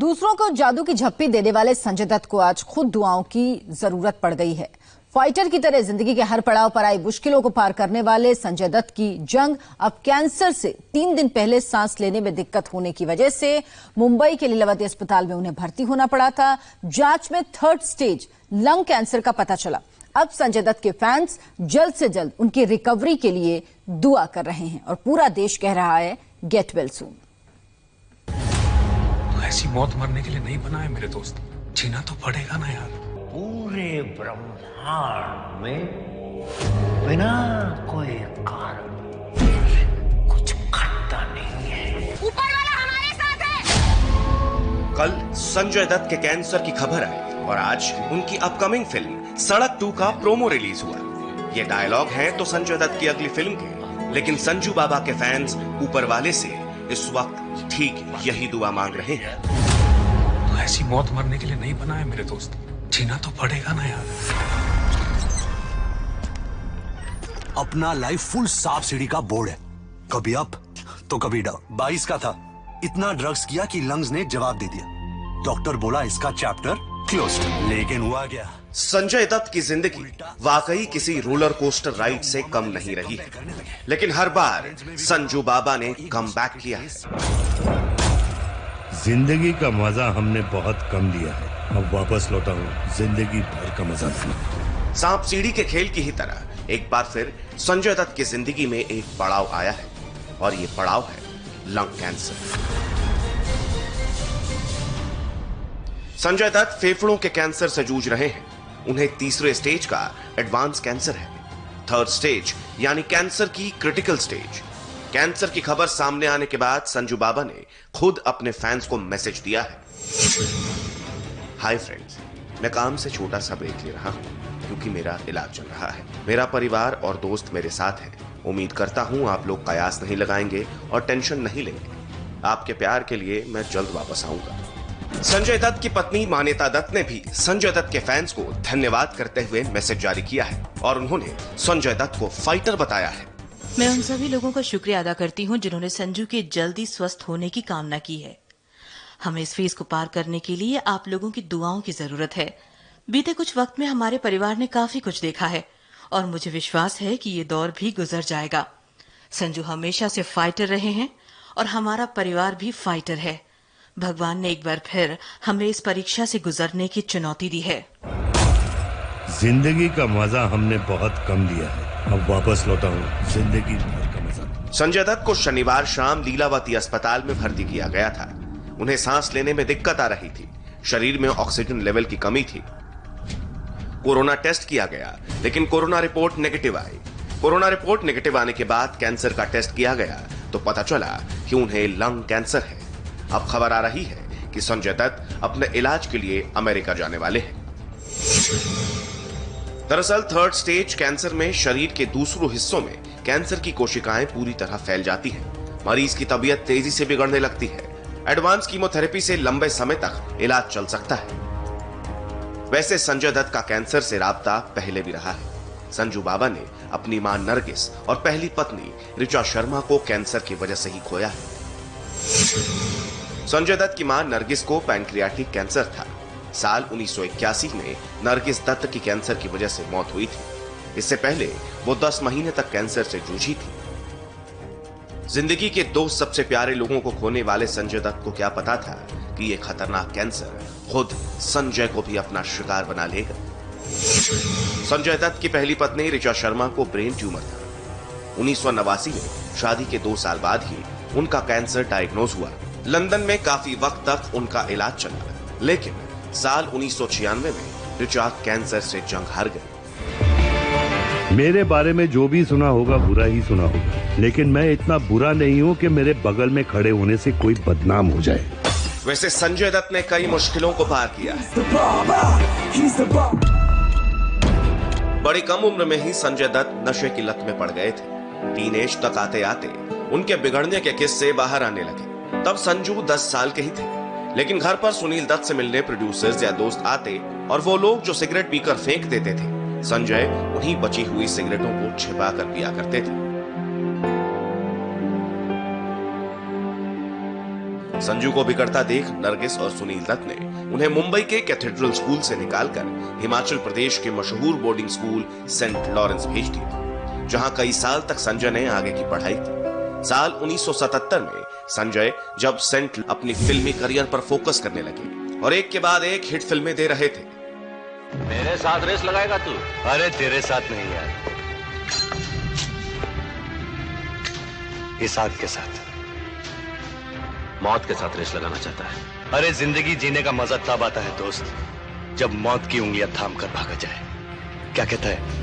दूसरों को जादू की झप्पी देने वाले संजय दत्त को आज खुद दुआओं की जरूरत पड़ गई है। फाइटर की तरह जिंदगी के हर पड़ाव पर आई मुश्किलों को पार करने वाले संजय दत्त की जंग अब कैंसर से 3 दिन पहले सांस लेने में दिक्कत होने की वजह से मुंबई के लीलावती अस्पताल में उन्हें भर्ती होना पड़ा था। जांच में 3rd स्टेज लंग कैंसर का पता चला। अब संजय दत्त के फैंस जल्द से जल्द उनकी रिकवरी के लिए दुआ कर रहे हैं और पूरा देश कह रहा है गेट वेल सून। ऐसी मौत मरने के लिए नहीं बना है मेरे दोस्त, जीना तो पड़ेगा ना यार। पूरे ब्रह्मांड में बिना कोई कारण कुछ घटता नहीं है। ऊपर वाला हमारे साथ है। कल संजय दत्त के कैंसर की खबर आई और आज उनकी अपकमिंग फिल्म सड़क 2 का प्रोमो रिलीज हुआ। ये डायलॉग हैं तो संजय दत्त की अगली फिल्म के, लेकिन संजू बाबा के फैंस ऊपर वाले से इस वक्त ठीक यही दुआ मांग रहे हैं। तो ऐसी मौत मरने के लिए नहीं बना है मेरे दोस्त, जीना तो पड़ेगा ना यार। अपना लाइफ फुल सांप सीढ़ी का बोर्ड है, कभी अप तो कभी डाउन। 22 का था, इतना ड्रग्स किया कि लंग्स ने जवाब दे दिया। डॉक्टर बोला इसका चैप्टर क्लोज्ड, लेकिन हुआ क्या? संजय दत्त की जिंदगी वाकई किसी रोलर कोस्टर राइड से कम नहीं रही है, लेकिन हर बार संजू बाबा ने कमबैक किया है। जिंदगी का मजा हमने बहुत कम लिया है, अब वापस लौटा हूं जिंदगी भर का मजा लेना। सांप सीढ़ी के खेल की ही तरह एक बार फिर संजय दत्त की जिंदगी में एक पड़ाव आया है और ये पड़ाव है लंग कैंसर। संजय दत्त फेफड़ों के कैंसर से जूझ रहे हैं। उन्हें 3रे स्टेज का एडवांस कैंसर है। 3rd स्टेज यानी कैंसर की क्रिटिकल स्टेज। कैंसर की खबर सामने आने के बाद संजू बाबा ने खुद अपने फैंस को मैसेज दिया है। हाय फ्रेंड्स, मैं काम से छोटा सा ब्रेक ले रहा हूं क्योंकि मेरा इलाज चल रहा है। मेरा परिवार और दोस्त मेरे साथ हैं। उम्मीद करता हूं आप लोग कयास नहीं लगाएंगे और टेंशन नहीं लेंगे। आपके प्यार के लिए मैं जल्द वापस आऊंगा। संजय दत्त की पत्नी मान्यता दत्त ने भी संजय दत्त के फैंस को धन्यवाद करते हुए मैसेज जारी किया है और उन्होंने संजय दत्त को फाइटर बताया है। मैं उन सभी लोगों का शुक्रिया अदा करती हूं जिन्होंने संजू के जल्दी स्वस्थ होने की कामना की है। हमें इस फेज को पार करने के लिए आप लोगों की दुआओं की जरूरत है। बीते कुछ वक्त में हमारे परिवार ने काफी कुछ देखा है और मुझे विश्वास है कि ये दौर भी गुजर जाएगा। संजू हमेशा से फाइटर रहे हैं और हमारा परिवार भी फाइटर है। भगवान ने एक बार फिर हमें इस परीक्षा से गुजरने की चुनौती दी है। जिंदगी का मजा हमने बहुत कम लिया है, अब वापस लौटा हूं जिंदगी भर का मजा। संजय दत्त को शनिवार शाम लीलावती अस्पताल में भर्ती किया गया था। उन्हें सांस लेने में दिक्कत आ रही थी, शरीर में ऑक्सीजन लेवल की कमी थी। कोरोना टेस्ट किया गया लेकिन कोरोना रिपोर्ट नेगेटिव आई। कोरोना रिपोर्ट नेगेटिव आने के बाद कैंसर का टेस्ट किया गया तो पता चला कि उन्हें लंग कैंसर है। अब खबर आ रही है कि संजय दत्त अपने इलाज के लिए अमेरिका जाने वाले हैं। दरअसल 3rd स्टेज कैंसर में शरीर के दूसरों हिस्सों में कैंसर की कोशिकाएं पूरी तरह फैल जाती हैं। मरीज की तबीयत तेजी से बिगड़ने लगती है। एडवांस कीमोथेरेपी से लंबे समय तक इलाज चल सकता है। वैसे संजय दत्त का कैंसर से राब्ता पहले भी रहा है। संजू बाबा ने अपनी मां नरगिस और पहली पत्नी ऋचा शर्मा को कैंसर की वजह से ही खोया है। संजय दत्त की मां नरगिस को पैंक्रियाटिक कैंसर था। साल 1981 में नरगिस दत्त की कैंसर की वजह से मौत हुई थी। इससे पहले वो 10 महीने तक कैंसर से जूझी थी। जिंदगी के 2 सबसे प्यारे लोगों को खोने वाले संजय दत्त को क्या पता था कि ये खतरनाक कैंसर खुद संजय को भी अपना शिकार बना लेगा। संजय दत्त की पहली पत्नी ऋचा शर्मा को ब्रेन ट्यूमर था। 1989 में शादी के 2 साल बाद ही उनका कैंसर डायग्नोज हुआ। लंदन में काफी वक्त तक उनका इलाज चला, लेकिन साल 1996 में ऋचा कैंसर से जंग हार गई। मेरे बारे में जो भी सुना होगा बुरा ही सुना होगा, लेकिन मैं इतना बुरा नहीं हूं कि मेरे बगल में खड़े होने से कोई बदनाम हो जाए। वैसे संजय दत्त ने कई मुश्किलों को पार किया है। बड़ी कम उम्र में ही संजय दत्त नशे की लत में पड़ गए थे। टीनेज तक आते आते उनके बिगड़ने के किस्से बाहर आने लगे। तब संजू 10 साल के ही थे, लेकिन घर पर सुनील दत्त से मिलने प्रोड्यूसर्स या दोस्त आते और वो लोग जो सिगरेट पीकर फेंक देते थे, संजय उन्हीं बची हुई सिगरेटों को छिपा कर पिया करते थे। संजू को बिगड़ता देख नरगिस और सुनील दत्त ने उन्हें मुंबई के कैथेड्रल स्कूल से निकालकर हिमाचल प्रदेश के मशहूर बोर्डिंग स्कूल सेंट लॉरेंस भेज दिया, जहां कई साल तक संजय ने आगे की पढ़ाई की। साल 1977 में संजय जब सेंट अपनी फिल्मी करियर पर फोकस करने लगे और एक के बाद एक हिट फिल्में दे रहे थे। मेरे साथ रेस लगाएगा तू? अरे तेरे साथ नहीं यार, इस आग के साथ, मौत के साथ रेस लगाना चाहता है। अरे जिंदगी जीने का मजा तब आता है दोस्त, जब मौत की उंगलियां थाम कर भागा जाए। क्या कहता है?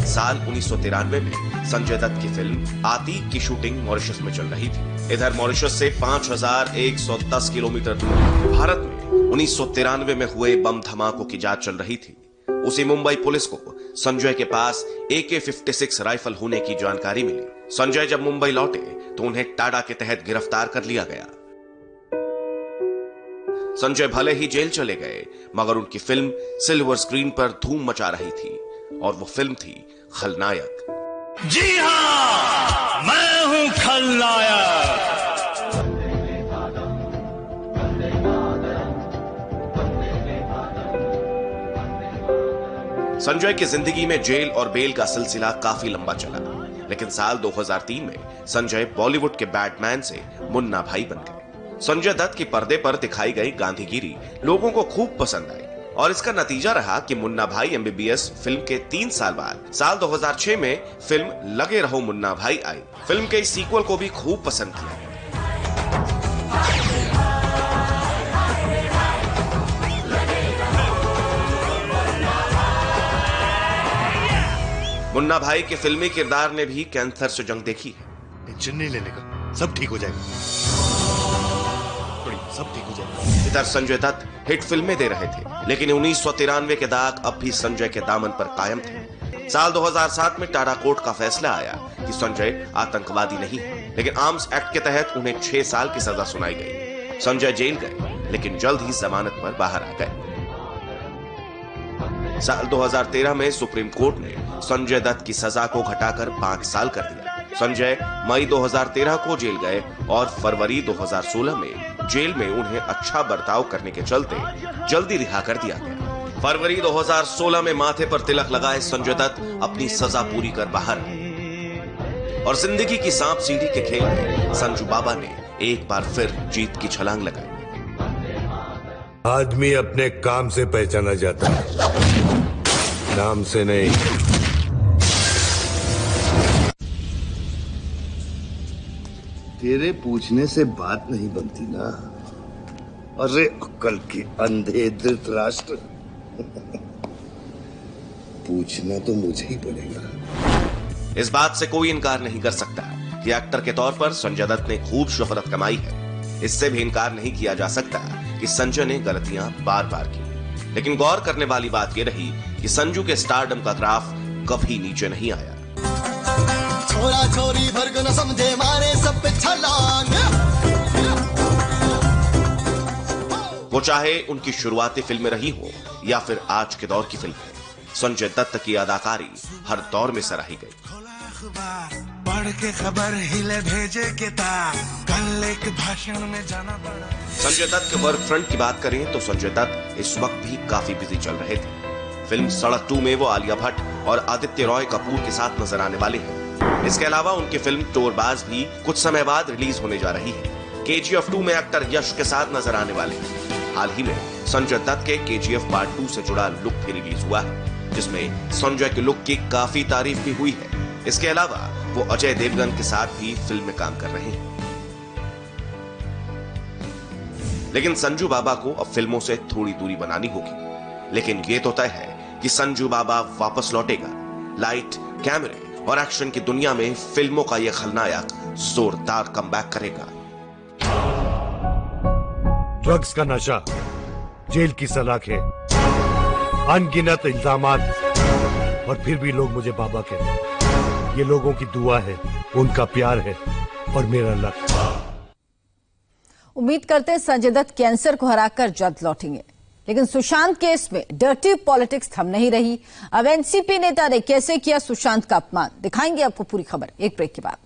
साल 1993 में संजय दत्त की फिल्म आतीक की शूटिंग मॉरिशस में चल रही थी। इधर मॉरिशस से 5110 किलोमीटर दूर भारत में 1993 में हुए बम धमाकों की जांच चल रही थी। उसी मुंबई पुलिस को संजय के पास AK-56 राइफल होने की जानकारी मिली। संजय जब मुंबई लौटे तो उन्हें टाडा के तहत गिरफ्तार कर लिया गया। संजय भले ही जेल चले गए, मगर उनकी फिल्म सिल्वर स्क्रीन पर धूम मचा रही थी और वो फिल्म थी खलनायक। जी हाँ, मैं हूं खलनायक। संजय की जिंदगी में जेल और बेल का सिलसिला काफी लंबा चला, लेकिन साल 2003 में संजय बॉलीवुड के बैटमैन से मुन्ना भाई बन गए। संजय दत्त की पर्दे पर दिखाई गई गांधीगिरी लोगों को खूब पसंद आई और इसका नतीजा रहा कि मुन्ना भाई MBBS फिल्म के 3 साल बाद साल 2006 में फिल्म लगे रहो मुन्ना भाई आई। फिल्म के इस सीक्वल को भी खूब पसंद किया। मुन्ना भाई के फिल्मी किरदार ने भी कैंसर से जंग देखी है। टेंशन नहीं लेने का, सब ठीक हो जाएगा, सब ठीक हो जाएगा। इधर संजय दत्त हिट फिल्में दे रहे थे, लेकिन 1993 के दाग अब भी संजय के दामन पर कायम थे। साल 2007 में टाडा कोर्ट का फैसला आया कि संजय आतंकवादी नहीं है, लेकिन आर्म्स एक्ट के तहत उन्हें 6 साल की सजा सुनाई गई। संजय जेल गए, लेकिन जल्द ही जमानत पर बाहर आ गए। साल 2013 में सुप्रीम कोर्ट ने संजय दत्त की सजा को घटाकर 5 साल कर दिया। संजय मई 2013 को जेल गए और फरवरी 2016 में जेल में उन्हें अच्छा बर्ताव करने के चलते जल्दी रिहा कर दिया गया। फरवरी 2016 में माथे पर तिलक लगाए संजय दत्त अपनी सजा पूरी कर बाहर आए और जिंदगी की सांप सीढ़ी के खेल में संजू बाबा ने एक बार फिर जीत की छलांग लगाई। आदमी अपने काम से पहचाना जाता है, नाम से नहीं। तेरे पूछने से बात नहीं बनती ना। अरे अक्ल के अंधे धृतराष्ट्र, पूछना तो मुझे ही पड़ेगा। इस बात से कोई इनकार नहीं कर सकता कि एक्टर के तौर पर संजय दत्त ने खूब शोहरत कमाई है। इससे भी इनकार नहीं किया जा सकता कि संजय ने गलतियां बार बार की, लेकिन गौर करने वाली बात यह रही कि संजू के स्टारडम का ग्राफ कभी नीचे नहीं आया। छोरा छोरी वर्ग न समझे मारे सब पे छलांग। वो चाहे उनकी शुरुआती फिल्में रही हो या फिर आज के दौर की फिल्में, संजय दत्त की अदाकारी हर दौर में सराही गई। पढ़ के खबर हिले भेजे किताब, कल एक भाषण में जाना पड़ा। संजय दत्त के वर्क फ्रंट की बात करें तो संजय दत्त इस वक्त भी काफी बिजी चल रहे थे। फिल्म सड़क 2 में वो आलिया भट्ट और आदित्य रॉय कपूर के साथ नजर आने वाले हैं। इसके अलावा उनकी फिल्म टोरबाज भी कुछ समय बाद रिलीज होने जा रही है। KGF 2 में एक्टर यश के साथ नजर आने वाले हैं। हाल ही में संजय दत्त के KGF पार्ट 2 से जुड़ा लुक भी रिलीज हुआ है, जिसमें संजय के लुक की काफी तारीफ भी हुई है। इसके अलावा वो अजय देवगन के साथ भी फिल्म में काम कर रहे हैं। लेकिन संजू बाबा को अब फिल्मों से थोड़ी दूरी बनानी होगी, लेकिन ये तो तय है कि संजू बाबा वापस लौटेगा। लाइट, कैमरे और एक्शन की दुनिया में फिल्मों का यह खलनायक जोरदार कमबैक करेगा। ड्रग्स का नशा, जेल की सलाखें, अनगिनत इल्जामात, और फिर भी लोग मुझे बाबा कहते हैं। ये लोगों की दुआ है, उनका प्यार है और मेरा लक्ष्य। उम्मीद करते हैं संजय दत्त कैंसर को हराकर जल्द लौटेंगे। लेकिन सुशांत केस में डर्टी पॉलिटिक्स थम नहीं रही। अब एनसीपी नेता ने कैसे किया सुशांत का अपमान, दिखाएंगे आपको पूरी खबर एक ब्रेक के बाद।